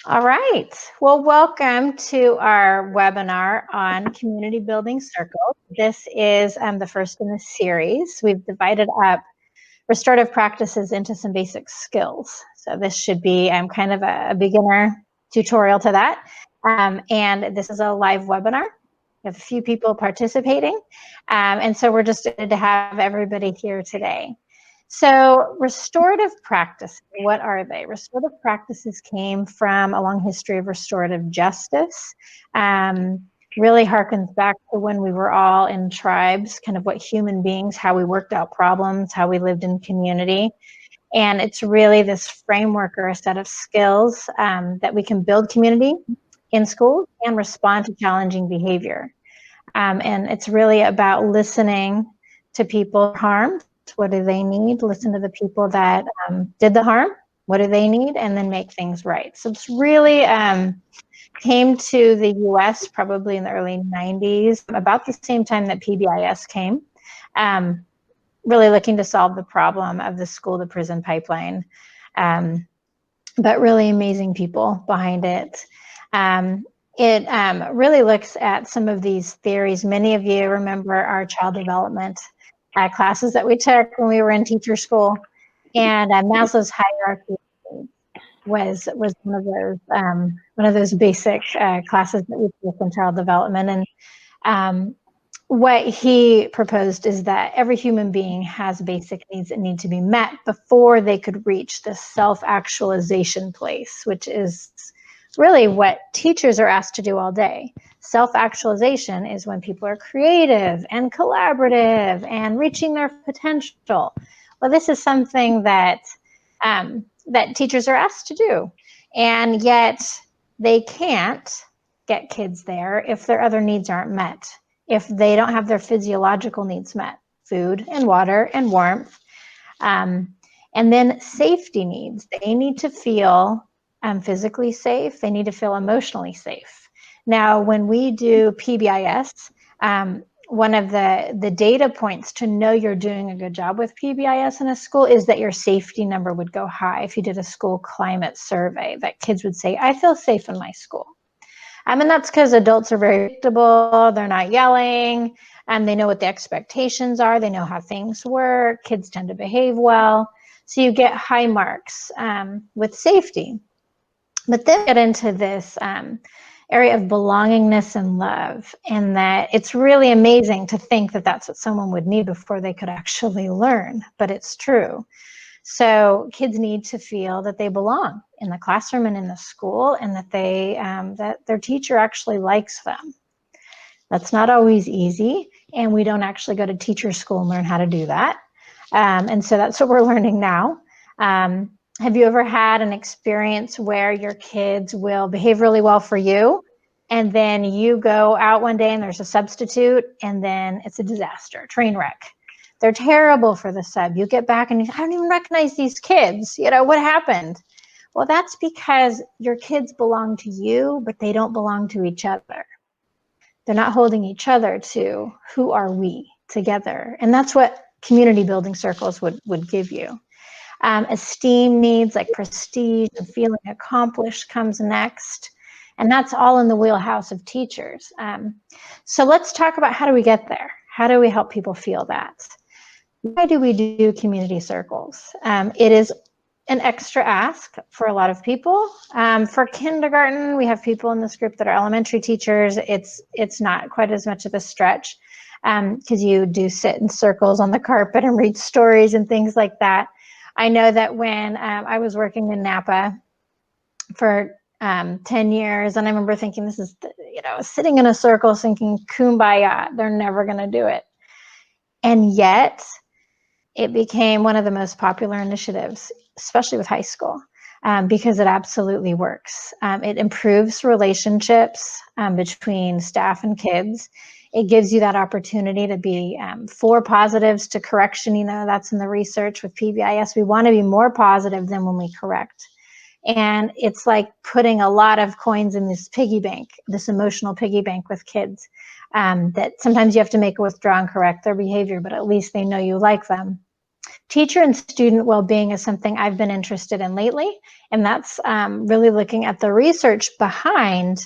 All right. Well, welcome to our webinar on community building circles. This is the first in the series. We've divided up restorative practices into some basic skills. So this should be kind of a beginner tutorial to that. And this is a live webinar. We have a few people participating. And so we're just excited to have everybody here today. So restorative practices, what are they? Restorative practices came from a long history of restorative justice. Really harkens back to when we were all in tribes, kind of what human beings, how we worked out problems, how we lived in community. And it's really this framework or a set of skills that we can build community in schools and respond to challenging behavior. And it's really about listening to people harmed. What do they need? Listen to the people that did the harm. What do they need? And then make things right. So it's really came to the US probably in the early 90s, about the same time that PBIS came, really looking to solve the problem of the school to prison pipeline. But really amazing people behind it. It really looks at some of these theories. Many of you remember our child development classes that we took when we were in teacher school, and Maslow's hierarchy was one of those basic classes that we took in child development. And what he proposed is that every human being has basic needs that need to be met before they could reach the self-actualization place, which is really what teachers are asked to do all day. Self-actualization is when people are creative and collaborative and reaching their potential. Well, this is something that that teachers are asked to do, and yet they can't get kids there if their other needs aren't met, if they don't have their physiological needs met, food and water and warmth, and then safety needs. They need to feel physically safe. They need to feel emotionally safe. Now, when we do PBIS, one of the data points to know you're doing a good job with PBIS in a school is that your safety number would go high. If you did a school climate survey, that kids would say, I feel safe in my school. And that's because adults are very predictable, they're not yelling, and they know what the expectations are, they know how things work, kids tend to behave well. So you get high marks with safety. But then get into this area of belongingness and love, and that it's really amazing to think that that's what someone would need before they could actually learn, but it's true. So kids need to feel that they belong in the classroom and in the school, and that they that their teacher actually likes them. That's not always easy, and we don't actually go to teacher school and learn how to do that. And so that's what we're learning now. Have you ever had an experience where your kids will behave really well for you, and then you go out one day and there's a substitute, and then it's a disaster, train wreck? They're terrible for the sub. You get back and you say, I don't even recognize these kids. You know, what happened? Well, that's because your kids belong to you, but they don't belong to each other. They're not holding each other to who are we together. And that's what community building circles would give you. Esteem needs like prestige and feeling accomplished comes next. And that's all in the wheelhouse of teachers. So let's talk about, how do we get there? How do we help people feel that? Why do we do community circles? It is an extra ask for a lot of people. For kindergarten, we have people in this group that are elementary teachers. It's not quite as much of a stretch because you do sit in circles on the carpet and read stories and things like that. I know that when I was working in Napa for 10 years, and I remember thinking, this is, sitting in a circle thinking, kumbaya, they're never going to do it. And yet, it became one of the most popular initiatives, especially with high school, because it absolutely works. It improves relationships between staff and kids. It gives you that opportunity to be 4 positives to correction. That's in the research with PBIS. We want to be more positive than when we correct. And it's like putting a lot of coins in this piggy bank, this emotional piggy bank with kids, that sometimes you have to make a withdraw and correct their behavior, but at least they know you like them. Teacher and student well-being is something I've been interested in lately, and that's really looking at the research behind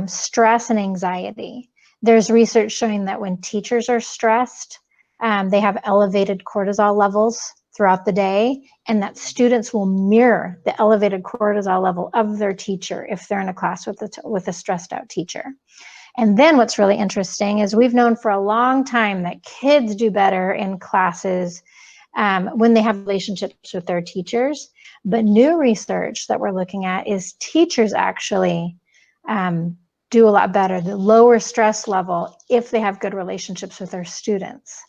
stress and anxiety. There's research showing that when teachers are stressed, they have elevated cortisol levels throughout the day, and that students will mirror the elevated cortisol level of their teacher if they're in a class with a stressed out teacher. And then what's really interesting is we've known for a long time that kids do better in classes when they have relationships with their teachers. But new research that we're looking at is teachers actually do a lot better, the lower stress level, if they have good relationships with their students.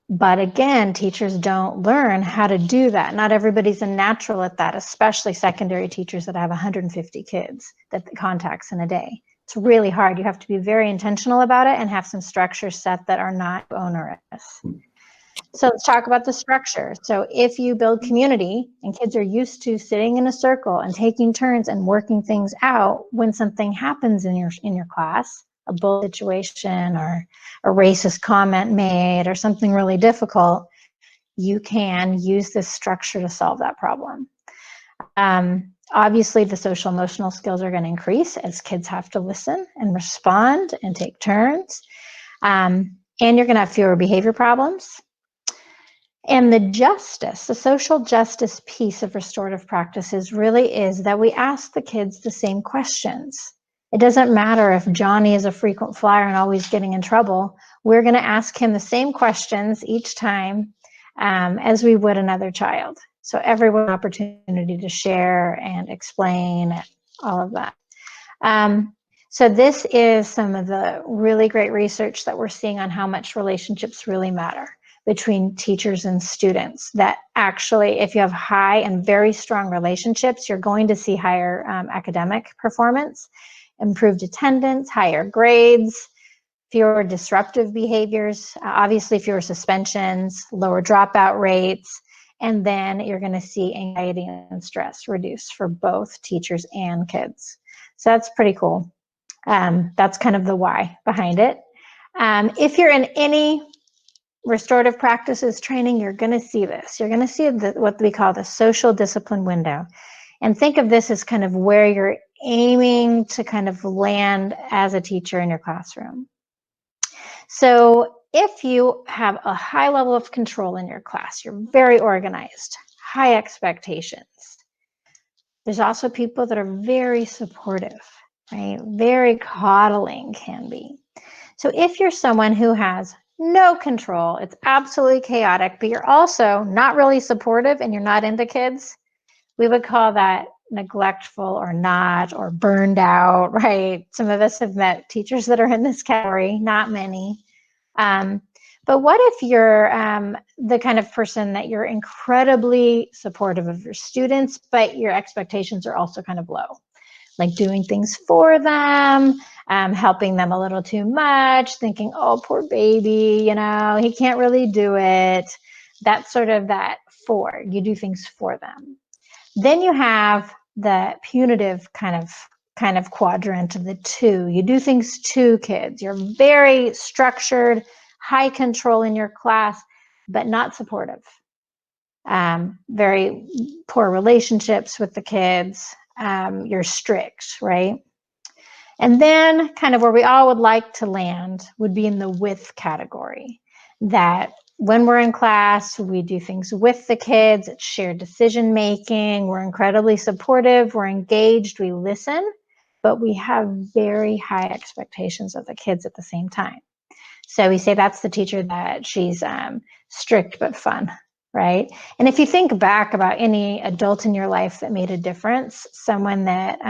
But again, teachers don't learn how to do that. Not everybody's a natural at that, especially secondary teachers that have 150 kids that contacts in a day. It's really hard. You have to be very intentional about it and have some structures set that are not onerous. So let's talk about the structure. So if you build community and kids are used to sitting in a circle and taking turns and working things out, when something happens in your class, a bully situation or a racist comment made or something really difficult, you can use this structure to solve that problem. Obviously, the social emotional skills are going to increase as kids have to listen and respond and take turns. And you're going to have fewer behavior problems. And the social justice piece of restorative practices really is that we ask the kids the same questions. It doesn't matter if Johnny is a frequent flyer and always getting in trouble. We're going to ask him the same questions each time as we would another child. So everyone an opportunity to share and explain all of that. So this is some of the really great research that we're seeing on how much relationships really matter between teachers and students. That actually, if you have high and very strong relationships, you're going to see higher academic performance, improved attendance, higher grades, fewer disruptive behaviors, obviously fewer suspensions, lower dropout rates, and then you're going to see anxiety and stress reduce for both teachers and kids. So that's pretty cool. That's kind of the why behind it. If you're in any restorative practices training, you're going to see this. You're going to see what we call the social discipline window. And think of this as kind of where you're aiming to kind of land as a teacher in your classroom. So if you have a high level of control in your class, you're very organized, high expectations. There's also people that are very supportive, right? Very coddling can be. So if you're someone who has no control, it's absolutely chaotic, but you're also not really supportive and you're not into kids, we would call that neglectful or not, or burned out, right? Some of us have met teachers that are in this category, not many. But what if you're the kind of person that you're incredibly supportive of your students, but your expectations are also kind of low? Like doing things for them, helping them a little too much, thinking, oh, poor baby, you know, he can't really do it. That's sort of that for, you do things for them. Then you have the punitive kind of quadrant of the two. You do things to kids. You're very structured, high control in your class, but not supportive. Very poor relationships with the kids. You're strict, right? And then kind of where we all would like to land would be in the with category, that when we're in class, we do things with the kids, it's shared decision making, we're incredibly supportive, we're engaged, we listen, but we have very high expectations of the kids at the same time. So we say that's the teacher that she's strict but fun, right? And if you think back about any adult in your life that made a difference, someone that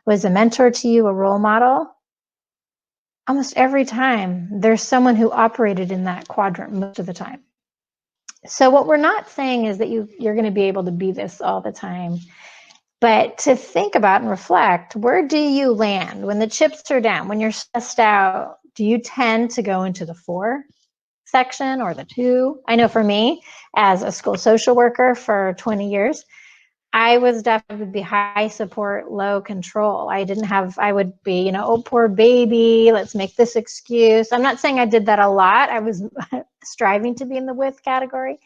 was a mentor to you, a role model, almost every time there's someone who operated in that quadrant most of the time. So what we're not saying is that you're going to be able to be this all the time, but to think about and reflect, where do you land when the chips are down, when you're stressed out? Do you tend to go into the 4 section or the 2? I know for me, as a school social worker for 20 years, I was definitely high support, low control. I would be, you know, oh, poor baby, let's make this excuse. I'm not saying I did that a lot. I was striving to be in the with category,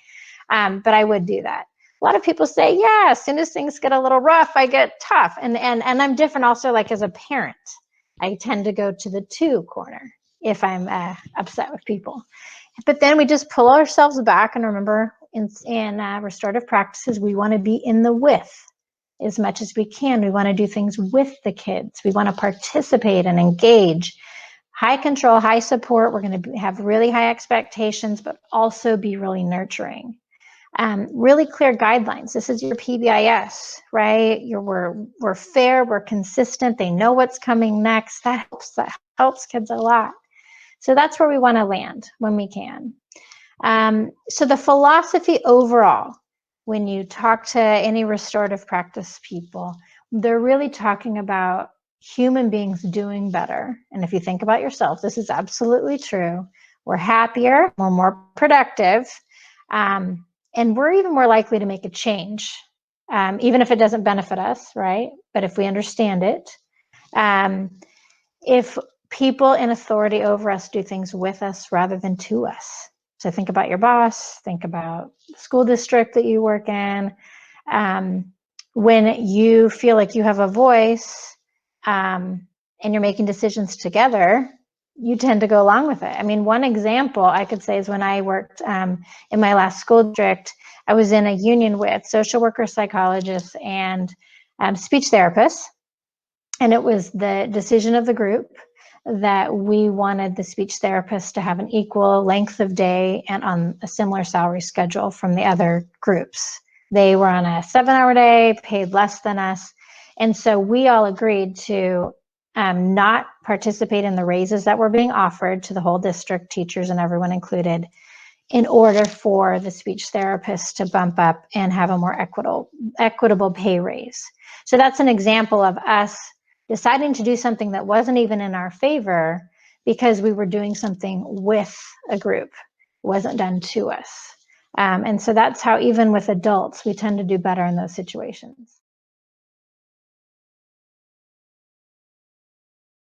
but I would do that. A lot of people say, yeah, as soon as things get a little rough, I get tough. And I'm different also, like as a parent. I tend to go to the to corner if I'm upset with people. But then we just pull ourselves back and remember in restorative practices, we want to be in the with as much as we can. We want to do things with the kids. We want to participate and engage. High control, high support. We're going to have really high expectations, but also be really nurturing. Really clear guidelines. This is your PBIS, right? We're fair, we're consistent. They know what's coming next. That helps kids a lot. So that's where we want to land when we can. So the philosophy overall, when you talk to any restorative practice people, they're really talking about human beings doing better. And if you think about yourself, this is absolutely true. We're happier, we're more productive, and we're even more likely to make a change, even if it doesn't benefit us, right? But if we understand it, if people in authority over us do things with us rather than to us. So think about your boss, think about the school district that you work in. When you feel like you have a voice and you're making decisions together, you tend to go along with it. I mean, one example I could say is when I worked in my last school district, I was in a union with social workers, psychologists, and speech therapists. And it was the decision of the group that we wanted the speech therapist to have an equal length of day and on a similar salary schedule from the other groups. They were on a 7-hour day, paid less than us. And so we all agreed to not participate in the raises that were being offered to the whole district, teachers and everyone included, in order for the speech therapist to bump up and have a more equitable pay raise. So that's an example of us deciding to do something that wasn't even in our favor because we were doing something with a group. It wasn't done to us. And so that's how even with adults, we tend to do better in those situations.